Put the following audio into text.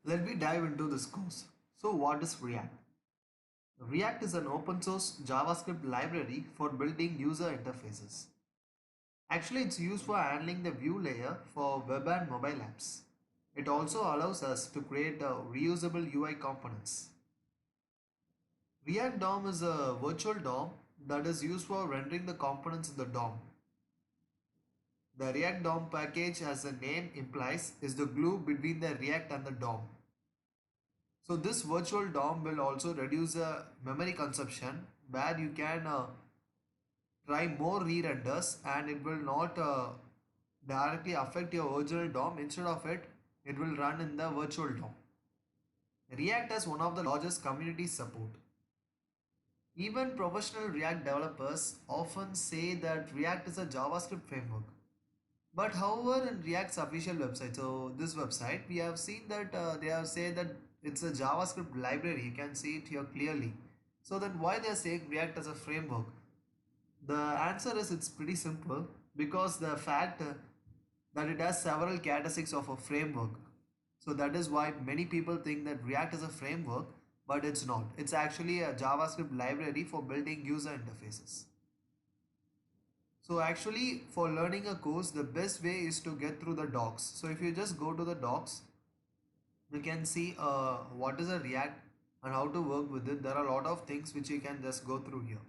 Let me dive into this course. So what is React? React is an open source JavaScript library for building user interfaces. Actually, it's used for handling the view layer for web and mobile apps. It also allows us to create reusable UI components. React DOM is a virtual DOM that is used for rendering the components in the DOM. The React DOM package, as the name implies, is the glue between the React and the DOM. So this virtual DOM will also reduce the memory consumption where you can try more re-renders and it will not directly affect your original DOM. Instead of it, it will run in the virtual DOM. React has one of the largest community support. Even professional React developers often say that React is a JavaScript framework. But however, in React's official website, so this website, we have seen that they have said that it's a JavaScript library. You can see it here clearly. So then why they are saying React as a framework? The answer is it's pretty simple because the fact that it has several characteristics of a framework. So that is why many people think that React is a framework, but it's not. It's actually a JavaScript library for building user interfaces. So actually for learning a course, the best way is to get through the docs. So if you just go to the docs, you can see what is a React and how to work with it. There are a lot of things which you can just go through here.